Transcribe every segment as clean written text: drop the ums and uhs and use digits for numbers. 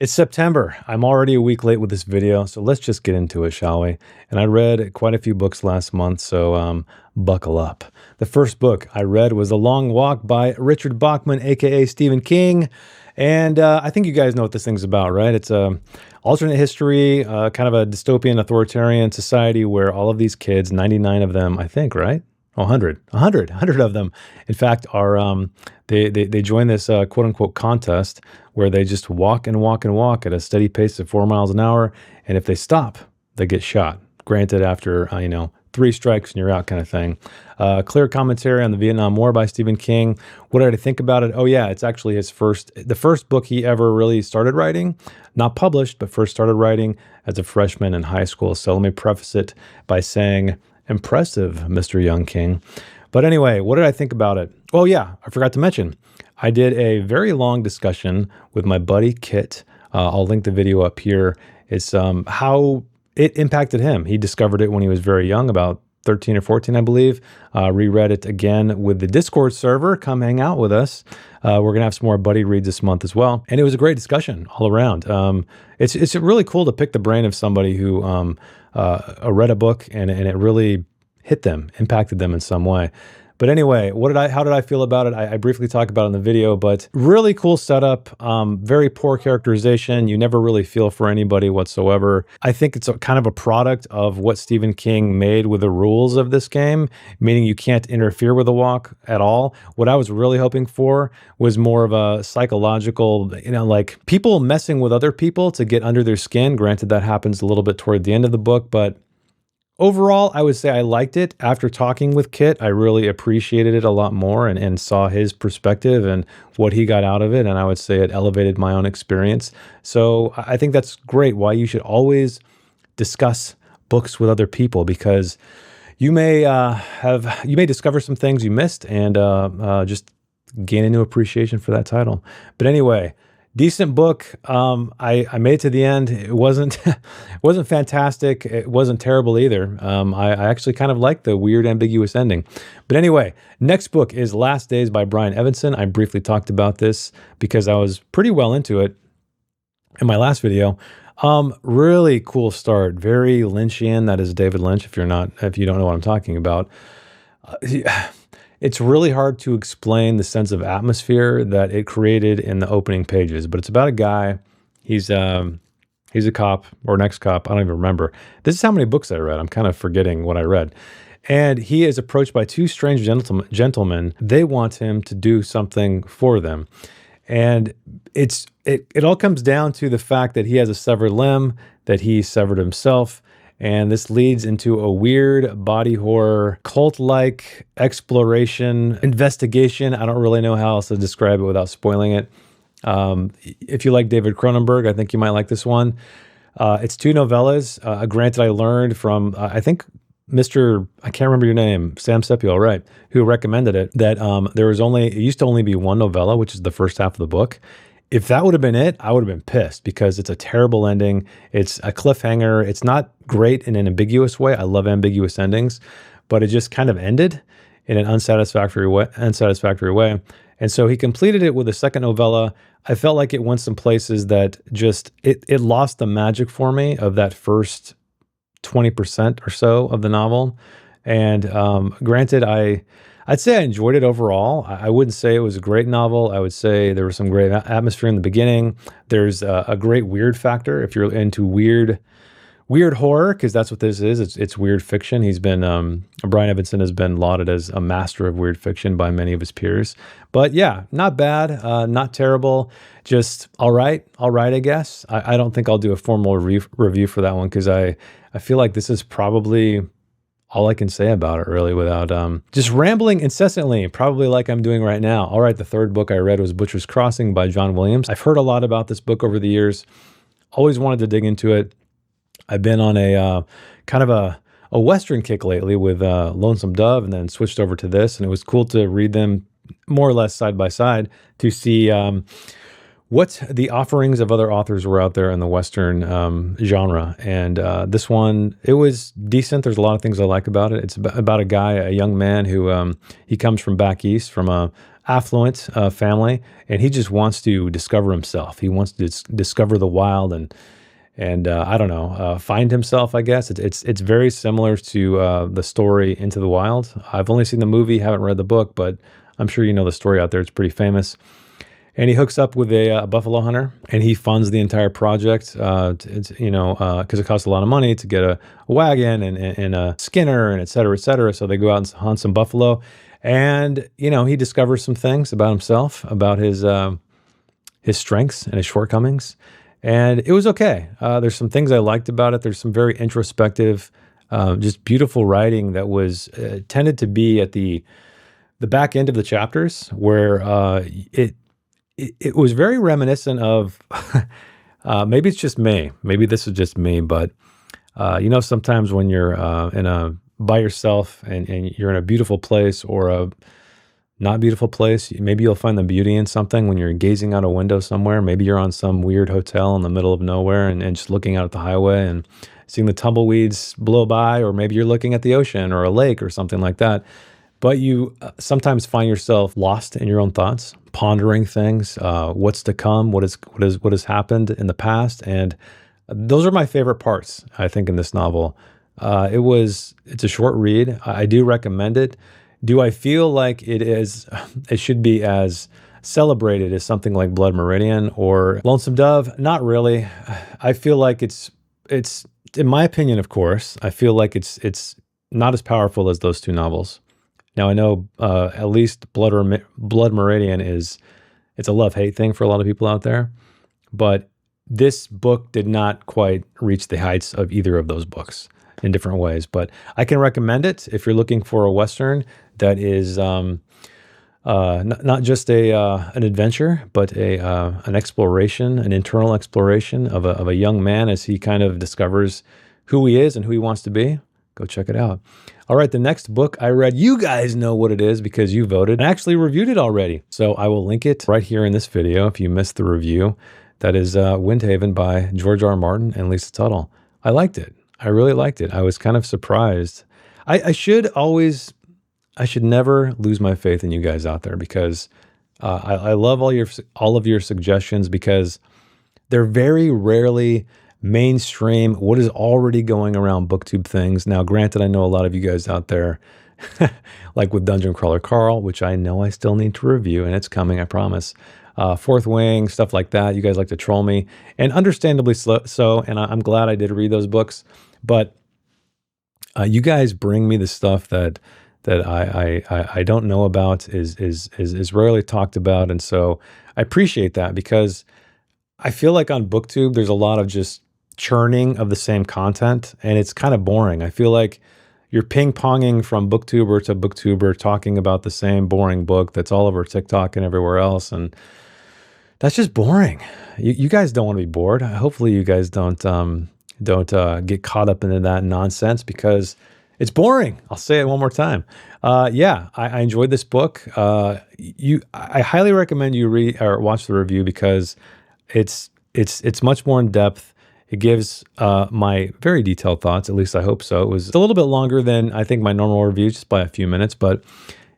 It's September. I'm already a week late with this video, so let's just get into it, shall we? And I read quite a few books last month, so buckle up. The first book I read was The Long Walk by Richard Bachman, aka Stephen King. And I think you guys know what this thing's about, right? It's a alternate history, kind of a dystopian authoritarian society where all of these kids, 99 of them, I think, right? Oh, 100 of them, in fact, are they join this quote unquote contest where they just walk and walk and walk at a steady pace of 4 miles an hour, and if they stop, they get shot. Granted, after 3 strikes and you're out, kind of thing. Clear commentary on the Vietnam War by Stephen King. What did I think about it? Oh yeah, it's actually the first book he ever really started writing, not published, but first started writing as a freshman in high school. So let me preface it by saying, impressive, Mr. Young King. But anyway, what did I think about it? Oh yeah, I forgot to mention, I did a very long discussion with my buddy Kit. I'll link the video up here. It's how it impacted him. He discovered it when he was very young, about 13 or 14, I believe. Reread it again with the Discord server. Come hang out with us. We're going to have some more buddy reads this month as well. And it was a great discussion all around. It's really cool to pick the brain of somebody who read a book and it really hit them, impacted them in some way. But anyway, how did I feel about it? I briefly talked about it in the video, but really cool setup, very poor characterization. You never really feel for anybody whatsoever. I think it's kind of a product of what Stephen King made with the rules of this game, meaning you can't interfere with the walk at all. What I was really hoping for was more of a psychological, like people messing with other people to get under their skin. Granted, that happens a little bit toward the end of the book, but overall, I would say I liked it. After talking with Kit, I really appreciated it a lot more and saw his perspective and what he got out of it. And I would say it elevated my own experience. So I think that's great. Why you should always discuss books with other people, because you may discover some things you missed and just gain a new appreciation for that title. But anyway, decent book. I made it to the end. It wasn't fantastic. It wasn't terrible either. I actually kind of liked the weird, ambiguous ending. But anyway, next book is Last Days by Brian Evanson. I briefly talked about this because I was pretty well into it in my last video. Really cool start. Very Lynchian. That is David Lynch. If you don't know what I'm talking about. It's really hard to explain the sense of atmosphere that it created in the opening pages, but it's about a guy. He's a cop or an ex-cop. I don't even remember. This is how many books I read. I'm kind of forgetting what I read. And he is approached by 2 strange gentlemen. They want him to do something for them. And it all comes down to the fact that he has a severed limb, that he severed himself. And this leads into a weird body horror, cult-like exploration, investigation. I don't really know how else to describe it without spoiling it. If you like David Cronenberg, I think you might like this one. It's 2 novellas. Granted, I learned from, I think, I can't remember your name, Sam Sepiol, right, who recommended it, that it used to only be 1 novella, which is the first half of the book. If that would have been it, I would have been pissed because it's a terrible ending. It's a cliffhanger. It's not great in an ambiguous way. I love ambiguous endings, but it just kind of ended in an unsatisfactory way. And so he completed it with a second novella. I felt like it went some places that just, it lost the magic for me of that first 20% or so of the novel. And granted, I'd say I enjoyed it overall. I wouldn't say it was a great novel. I would say there was some great atmosphere in the beginning. There's a great weird factor if you're into weird horror, because that's what this is. It's weird fiction. Brian Evanson has been lauded as a master of weird fiction by many of his peers. But yeah, not bad, not terrible, just all right, I guess. I don't think I'll do a formal review for that one because I feel like this is probably all I can say about it, really, without just rambling incessantly, probably like I'm doing right now. All right, the third book I read was Butcher's Crossing by John Williams. I've heard a lot about this book over the years. Always wanted to dig into it. I've been on a kind of a Western kick lately with Lonesome Dove, and then switched over to this, and it was cool to read them more or less side by side to see what the offerings of other authors were out there in the Western genre. And this one, it was decent. There's a lot of things I like about it. It's about a guy, a young man who he comes from back east, from a affluent family, and he just wants to discover himself. He wants to discover the wild and I don't know, find himself. I guess it's very similar to the story Into the Wild. I've only seen the movie, haven't read the book, but I'm sure you know the story out there. It's pretty famous. And he hooks up with a buffalo hunter, and he funds the entire project. Because it costs a lot of money to get a wagon and a skinner and et cetera, et cetera. So they go out and hunt some buffalo, and he discovers some things about himself, about his strengths and his shortcomings. And it was okay. There's some things I liked about it. There's some very introspective, just beautiful writing that was tended to be at the back end of the chapters, where it was very reminiscent of, maybe it's just me, maybe this is just me, but sometimes when you're by yourself and you're in a beautiful place or a not beautiful place, maybe you'll find the beauty in something when you're gazing out a window somewhere. Maybe you're on some weird hotel in the middle of nowhere and just looking out at the highway and seeing the tumbleweeds blow by, or maybe you're looking at the ocean or a lake or something like that. But you sometimes find yourself lost in your own thoughts, pondering things, what's to come, what has happened in the past, and those are my favorite parts, I think, in this novel. It's a short read. I do recommend it. Do I feel like it should be as celebrated as something like Blood Meridian or Lonesome Dove? Not really. I feel like it's in my opinion, of course, I feel like it's not as powerful as those two novels. Now, I know at least Blood Meridian it's a love-hate thing for a lot of people out there, but this book did not quite reach the heights of either of those books in different ways. But I can recommend it if you're looking for a Western that is not just an adventure, but an exploration, an internal exploration of a young man as he kind of discovers who he is and who he wants to be. Go check it out. All right, the next book I read, you guys know what it is because you voted. I actually reviewed it already. So I will link it right here in this video if you missed the review. That is Windhaven by George R. Martin and Lisa Tuttle. I liked it. I really liked it. I was kind of surprised. I should never lose my faith in you guys out there, because I love all of your suggestions, because they're very rarely mainstream, what is already going around BookTube things. Now, granted, I know a lot of you guys out there, like with Dungeon Crawler Carl, which I know I still need to review, and it's coming, I promise. Fourth Wing, stuff like that. You guys like to troll me, and understandably so, and I'm glad I did read those books. But you guys bring me the stuff that I don't know about, is rarely talked about, and so I appreciate that, because I feel like on BookTube there's a lot of just churning of the same content, and it's kind of boring. I feel like you're ping-ponging from booktuber to booktuber, talking about the same boring book that's all over TikTok and everywhere else, and that's just boring. You guys don't want to be bored. Hopefully you guys don't get caught up into that nonsense, because it's boring. I'll say it one more time. I enjoyed this book. I highly recommend you read or watch the review, because it's much more in depth. It gives my very detailed thoughts. At least I hope so. It was a little bit longer than I think my normal review, just by a few minutes, but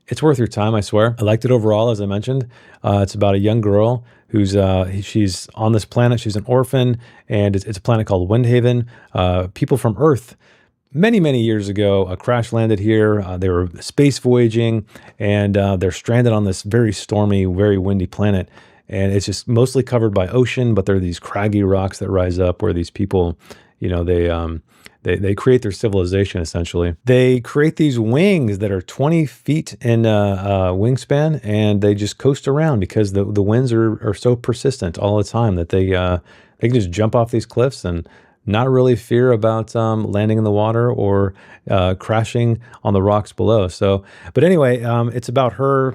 it's worth your time, I swear. I liked it overall, as I mentioned. It's about a young girl who's she's on this planet. She's an orphan, and it's a planet called Windhaven. People from Earth many, many years ago crash landed here. They were space voyaging, and they're stranded on this very stormy, very windy planet. And it's just mostly covered by ocean, but there are these craggy rocks that rise up where these people, they create their civilization, essentially. They create these wings that are 20 feet in wingspan, and they just coast around because the winds are so persistent all the time that they can just jump off these cliffs and not really fear about landing in the water or crashing on the rocks below. So, but anyway, it's about her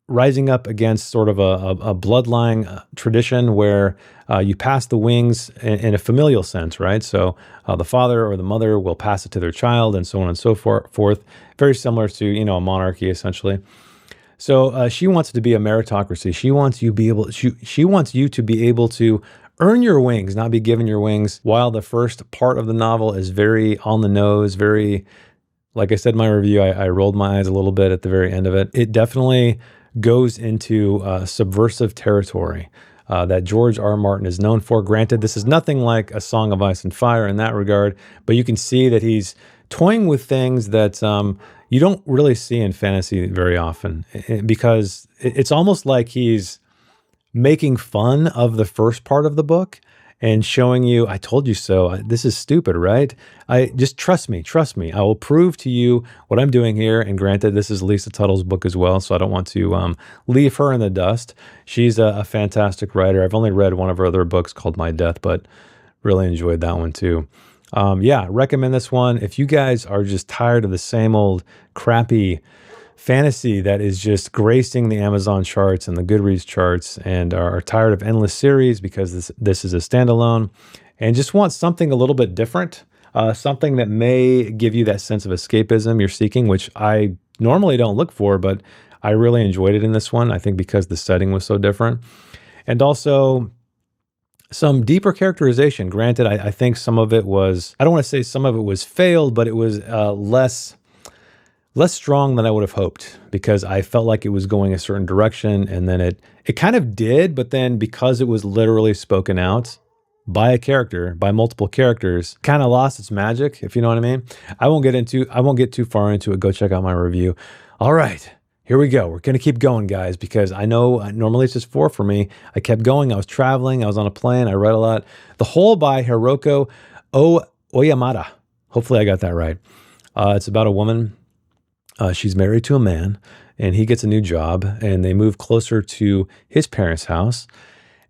rising up against sort of a bloodline tradition where you pass the wings in a familial sense, right? So the father or the mother will pass it to their child, and so on and so forth. Very similar to, a monarchy, essentially. So she wants it to be a meritocracy. She wants you to be able to earn your wings, not be given your wings. While the first part of the novel is very on the nose, very, like I said in my review, I rolled my eyes a little bit at the very end of it. It definitely goes into subversive territory that George R. R. Martin is known for. Granted, this is nothing like A Song of Ice and Fire in that regard, but you can see that he's toying with things that you don't really see in fantasy very often, because it's almost like he's making fun of the first part of the book and showing you, I told you so. This is stupid, right? I just trust me. I will prove to you what I'm doing here. And granted, this is Lisa Tuttle's book as well, so I don't want to leave her in the dust. She's a fantastic writer. I've only read one of her other books called My Death, but really enjoyed that one too. Yeah, recommend this one. If you guys are just tired of the same old crappy fantasy that is just gracing the Amazon charts and the Goodreads charts, and are tired of endless series because this is a standalone, and just want something a little bit different, something that may give you that sense of escapism you're seeking, which I normally don't look for, but I really enjoyed it in this one, I think because the setting was so different. And also some deeper characterization. Granted, I think some of it was, I don't want to say some of it was failed, but it was less strong than I would have hoped, because I felt like it was going a certain direction, and then it kind of did, but then because it was literally spoken out by a character, by multiple characters, kind of lost its magic, if you know what I mean. I won't get too far into it. Go check out my review. All right, here we go. We're going to keep going, guys, because I know normally it's just 4 for me. I kept going. I was traveling. I was on a plane. I read a lot. The Whole by Hiroko Oyamada. Hopefully I got that right. It's about a woman. She's married to a man, and he gets a new job, and they move closer to his parents' house.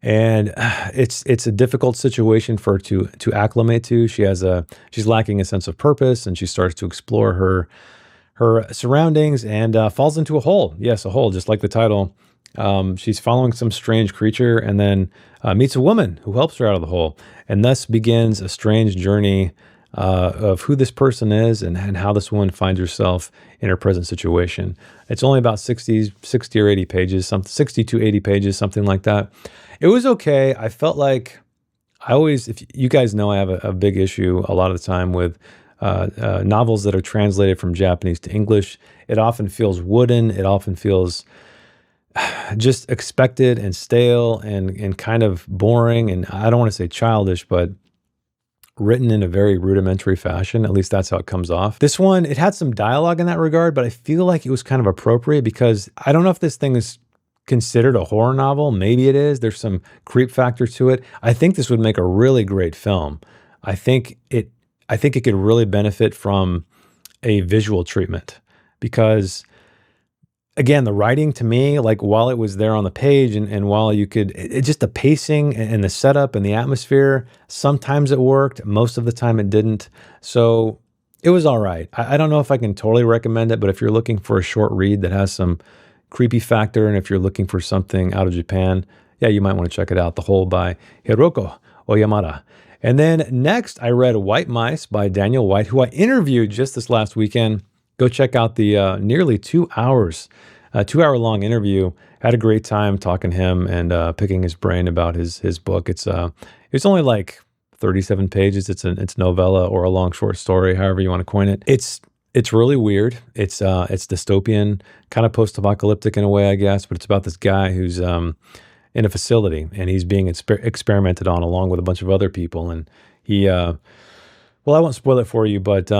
And it's a difficult situation for her to acclimate to. She's lacking a sense of purpose, and she starts to explore her surroundings, and falls into a hole. Yes, a hole, just like the title. She's following some strange creature, and then meets a woman who helps her out of the hole, and thus begins a strange journey of who this person is, and how this woman finds herself in her present situation. It's only about 60 or 80 pages, 60 to 80 pages, something like that. It was okay. I felt like if you guys know, I have a big issue a lot of the time with novels that are translated from Japanese to English. It often feels wooden. It often feels just expected and stale and kind of boring. And I don't want to say childish, but written in a very rudimentary fashion. At least that's how it comes off. This one, it had some dialogue in that regard, but I feel like it was kind of appropriate, because I don't know if this thing is considered a horror novel. Maybe it is. There's some creep factor to it. I think this would make a really great film. I think it could really benefit from a visual treatment, because again, the writing to me, like while it was there on the page, and while you could, just the pacing and the setup and the atmosphere, sometimes it worked, most of the time it didn't. So it was all right. I don't know if I can totally recommend it, but if you're looking for a short read that has some creepy factor, and if you're looking for something out of Japan, yeah, you might want to check it out. The Whole by Hiroko Oyamada. And then next, I read White Mice by Daniel White, who I interviewed just this last weekend. Go check out the nearly 2 hour-long interview. Had a great time talking to him and picking his brain about his book. It's only like 37 pages. It's novella or a long short story, however you want to coin it. It's really weird. It's dystopian, kind of post-apocalyptic in a way, I guess. But it's about this guy who's in a facility, and he's being experimented on along with a bunch of other people. And he, well, I won't spoil it for you, but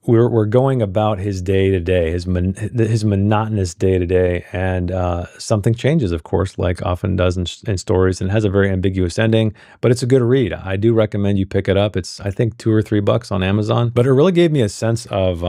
we're going about his day to day, his monotonous day to day, and something changes, of course, like often does in stories, and has a very ambiguous ending. But it's a good read. I do recommend you pick it up. It's, I think, $2 or $3 on Amazon. But it really gave me a sense of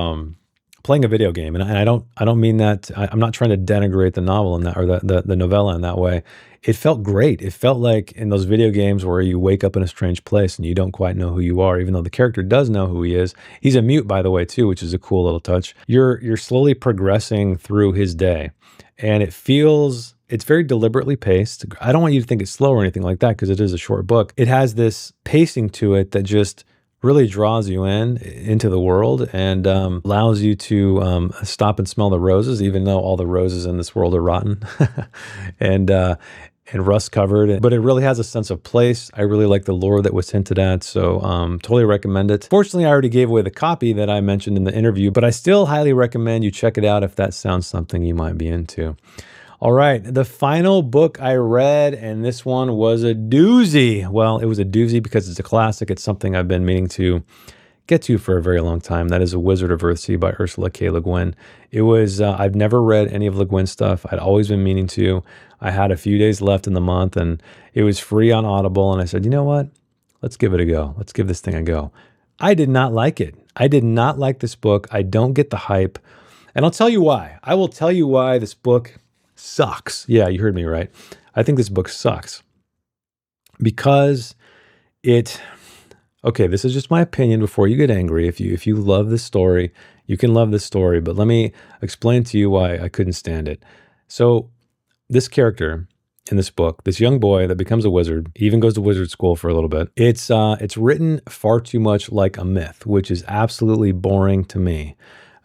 playing a video game, and I don't mean that. I'm not trying to denigrate the novel in that, or the novella in that way. It felt great. It felt like in those video games where you wake up in a strange place and you don't quite know who you are, even though the character does know who he is. He's a mute, by the way, too, which is a cool little touch. You're slowly progressing through his day, and it's very deliberately paced. I don't want you to think it's slow or anything like that, because it is a short book. It has this pacing to it that just really draws you into the world, and allows you to stop and smell the roses, even though all the roses in this world are rotten and rust covered. But it really has a sense of place. I really like the lore that was hinted at, so totally recommend it. Fortunately, I already gave away the copy that I mentioned in the interview, but I still highly recommend you check it out if that sounds something you might be into. All right, the final book I read, and this one was a doozy. Well, it was a doozy because it's a classic. It's something I've been meaning to get to for a very long time. That is A Wizard of Earthsea by Ursula K. Le Guin. It was, I've never read any of Le Guin's stuff. I'd always been meaning to. I had a few days left in the month, and it was free on Audible, and I said, you know what? Let's give it a go. Let's give this thing a go. I did not like it. I did not like this book. I don't get the hype. And I'll tell you why. I will tell you why this book sucks. Yeah, you heard me right. I think this book sucks because okay, this is just my opinion before you get angry. If you love this story, you can love this story, but let me explain to you why I couldn't stand it. So this character in this book, this young boy that becomes a wizard, even goes to wizard school for a little bit. It's written far too much like a myth, which is absolutely boring to me.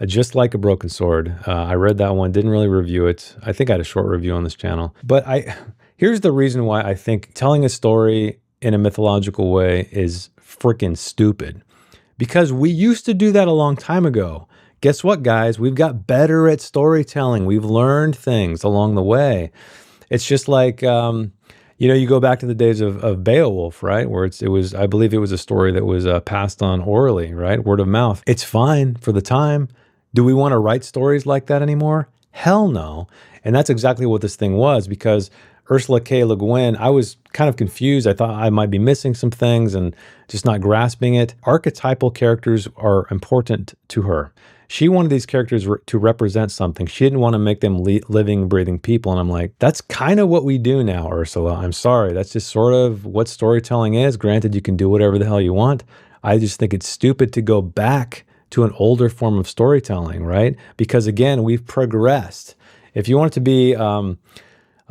Just Like a Broken Sword. I read that one, didn't really review it. I think I had a short review on this channel. But here's the reason why I think telling a story in a mythological way is freaking stupid. Because we used to do that a long time ago. Guess what, guys? We've got better at storytelling. We've learned things along the way. It's just like, you go back to the days of Beowulf, right? Where it was, I believe it was a story that was passed on orally, right? Word of mouth. It's fine for the time. Do we want to write stories like that anymore? Hell no. And that's exactly what this thing was, because Ursula K. Le Guin, I was kind of confused. I thought I might be missing some things and just not grasping it. Archetypal characters are important to her. She wanted these characters to represent something. She didn't want to make them living, breathing people. And I'm like, that's kind of what we do now, Ursula. I'm sorry. That's just sort of what storytelling is. Granted, you can do whatever the hell you want. I just think it's stupid to go back to an older form of storytelling, right? Because again, we've progressed. If you want it to be a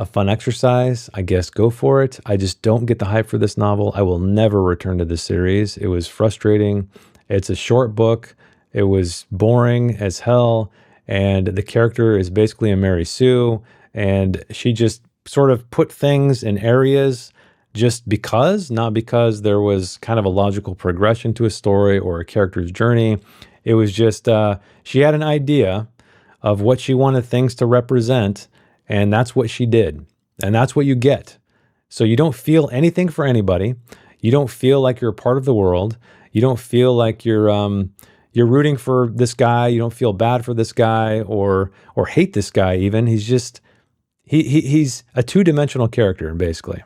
fun exercise, I guess go for it. I just don't get the hype for this novel. I will never return to this series. It was frustrating. It's a short book. It was boring as hell. And the character is basically a Mary Sue. And she just sort of put things in areas just because, not because there was kind of a logical progression to a story or a character's journey. It was just, she had an idea of what she wanted things to represent, and that's what she did. And that's what you get. So you don't feel anything for anybody. You don't feel like you're a part of the world. You don't feel like you're rooting for this guy. You don't feel bad for this guy or hate this guy even. He's just, he's a two-dimensional character, basically.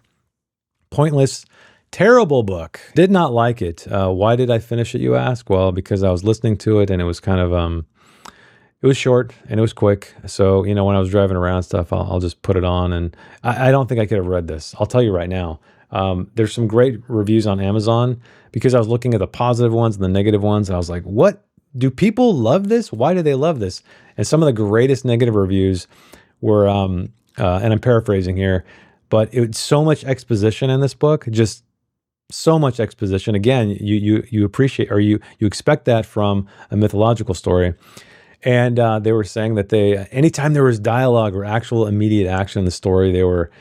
Pointless, terrible book. Did not like it. Why did I finish it, you ask? Well, because I was listening to it and it was kind of, it was short and it was quick. So, when I was driving around and stuff, I'll just put it on. And I don't think I could have read this. I'll tell you right now. There's some great reviews on Amazon because I was looking at the positive ones and the negative ones. And I was like, what? Do people love this? Why do they love this? And some of the greatest negative reviews were, and I'm paraphrasing here, but it's so much exposition in this book, just so much exposition. Again, you appreciate, or you expect that from a mythological story. And they were saying that anytime there was dialogue or actual immediate action in the story, they were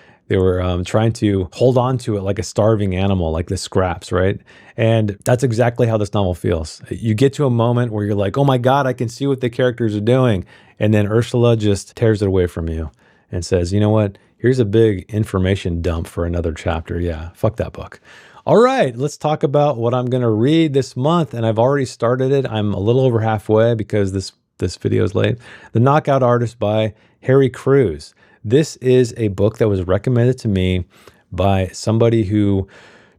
trying to hold on to it like a starving animal, like the scraps, right? And that's exactly how this novel feels. You get to a moment where you're like, oh my God, I can see what the characters are doing. And then Ursula just tears it away from you and says, you know what? Here's a big information dump for another chapter. Yeah, fuck that book. All right, let's talk about what I'm going to read this month. And I've already started it. I'm a little over halfway because this video is late. The Knockout Artist by Harry Crews. This is a book that was recommended to me by somebody who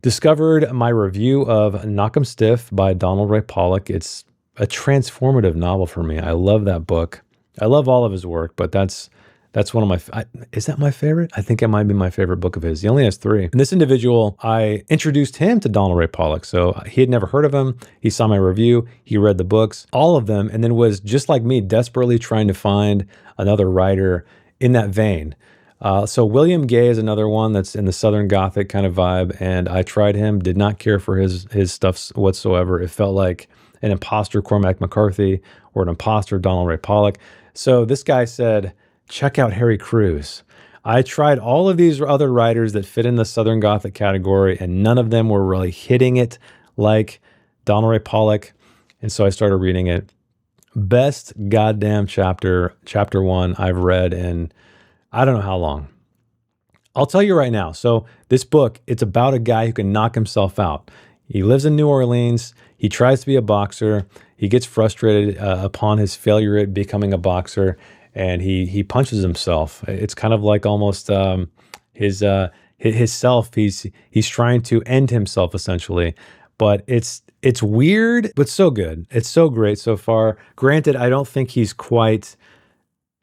discovered my review of Knock 'em Stiff by Donald Ray Pollock. It's a transformative novel for me. I love that book. I love all of his work, but that's one of my, is that my favorite? I think it might be my favorite book of his. He only has 3. And this individual, I introduced him to Donald Ray Pollock. So he had never heard of him. He saw my review. He read the books, all of them, and then was just like me, desperately trying to find another writer in that vein. So William Gay is another one that's in the Southern Gothic kind of vibe. And I tried him, did not care for his stuff whatsoever. It felt like an imposter Cormac McCarthy or an imposter Donald Ray Pollock. So this guy said, check out Harry Crews. I tried all of these other writers that fit in the Southern Gothic category, and none of them were really hitting it like Donald Ray Pollock. And so I started reading it. Best goddamn chapter 1 I've read in, I don't know how long. I'll tell you right now. So this book, it's about a guy who can knock himself out. He lives in New Orleans. He tries to be a boxer. He gets frustrated upon his failure at becoming a boxer, and he punches himself. It's kind of like almost his self. He's trying to end himself essentially, but it's weird, but so good. It's so great so far. Granted, I don't think he's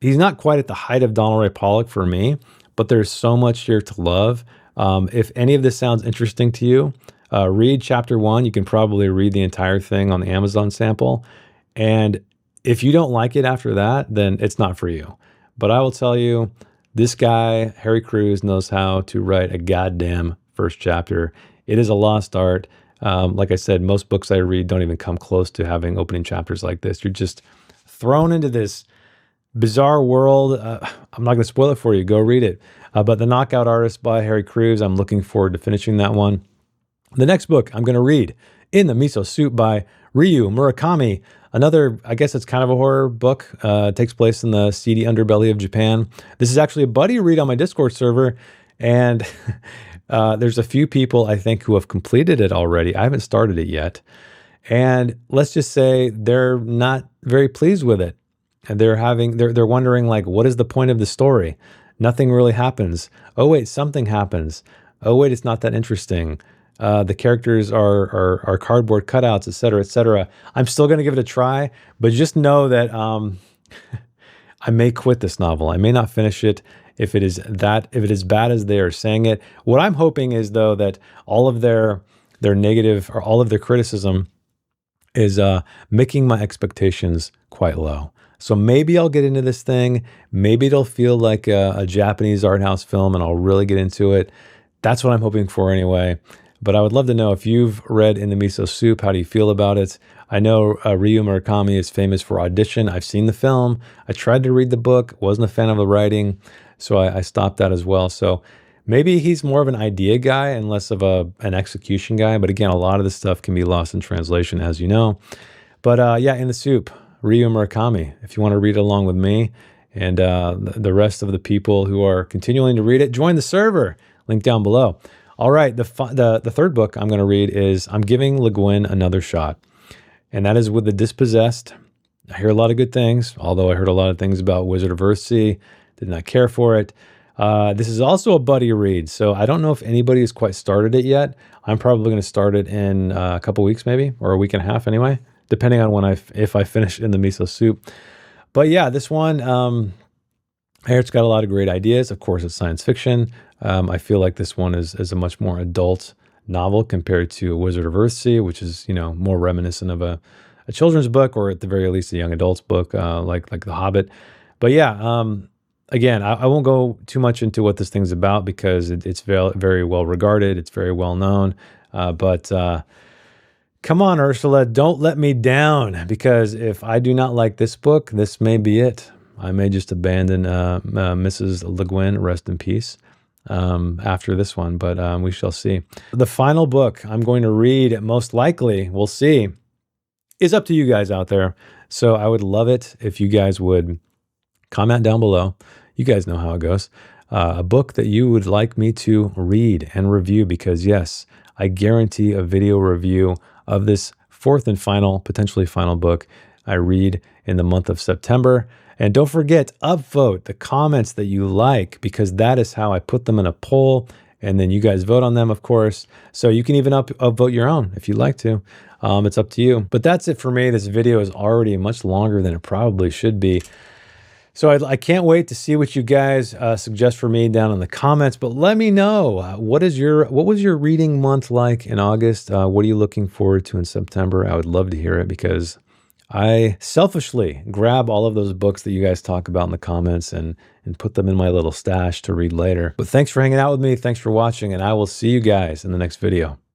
not quite at the height of Donald Ray Pollock for me, but there's so much here to love. If any of this sounds interesting to you, read chapter 1. You can probably read the entire thing on the Amazon sample. And if you don't like it after that, then it's not for you. But I will tell you, this guy, Harry Crews, knows how to write a goddamn first chapter. It is a lost art. Like I said, most books I read don't even come close to having opening chapters like this. You're just thrown into this bizarre world. I'm not going to spoil it for you. Go read it. But The Knockout Artist by Harry Crews, I'm looking forward to finishing that one. The next book I'm going to read, In the Miso Soup by Ryu Murakami. Another, I guess it's kind of a horror book. Takes place in the seedy underbelly of Japan. This is actually a buddy read on my Discord server. And there's a few people, I think, who have completed it already. I haven't started it yet. And let's just say they're not very pleased with it. And they're wondering, like, what is the point of the story? Nothing really happens. Oh wait, something happens. Oh wait, it's not that interesting. The characters are cardboard cutouts, etc., etc. I'm still going to give it a try, but just know that I may quit this novel. I may not finish it if it is bad as they are saying it. What I'm hoping is, though, that all of their negative or all of their criticism is making my expectations quite low. So maybe I'll get into this thing. Maybe it'll feel like a Japanese art house film and I'll really get into it. That's what I'm hoping for anyway. But I would love to know if you've read In the Miso Soup. How do you feel about it? I know Ryu Murakami is famous for Audition. I've seen the film. I tried to read the book. Wasn't a fan of the writing. So I stopped that as well. So maybe he's more of an idea guy and less of an execution guy. But again, a lot of this stuff can be lost in translation, as you know. But yeah, In the Soup. Ryu Murakami, if you want to read it along with me and the rest of the people who are continuing to read it, join the server. Link down below. All right, the third book I'm going to read is I'm Giving Le Guin Another Shot. And that is with The Dispossessed. I hear a lot of good things, although I heard a lot of things about Wizard of Earthsea. Did not care for it. This is also a buddy read, so I don't know if anybody has quite started it yet. I'm probably going to start it in a couple weeks maybe, or a week and a half anyway, depending on if I finish In the Miso Soup. But yeah, this one, I hear it's got a lot of great ideas. Of course, it's science fiction. I feel like this one is a much more adult novel compared to Wizard of Earthsea, which is, more reminiscent of a children's book, or at the very least a young adult's book, like The Hobbit. But yeah, again, I won't go too much into what this thing's about because it's very, very well regarded. It's very well known. But come on, Ursula, don't let me down, because if I do not like this book, this may be it. I may just abandon Mrs. Le Guin, rest in peace, after this one, but we shall see. The final book I'm going to read, most likely, we'll see, is up to you guys out there. So I would love it if you guys would comment down below. You guys know how it goes. A book that you would like me to read and review, because yes, I guarantee a video review of this fourth and final, potentially final book I read in the month of September. And don't forget, upvote the comments that you like, because that is how I put them in a poll. And then you guys vote on them, of course. So you can even upvote your own if you'd like to. It's up to you. But that's it for me. This video is already much longer than it probably should be. So I can't wait to see what you guys suggest for me down in the comments. But let me know, what was your reading month like in August? What are you looking forward to in September? I would love to hear it, because I selfishly grab all of those books that you guys talk about in the comments and put them in my little stash to read later. But thanks for hanging out with me. Thanks for watching, and I will see you guys in the next video.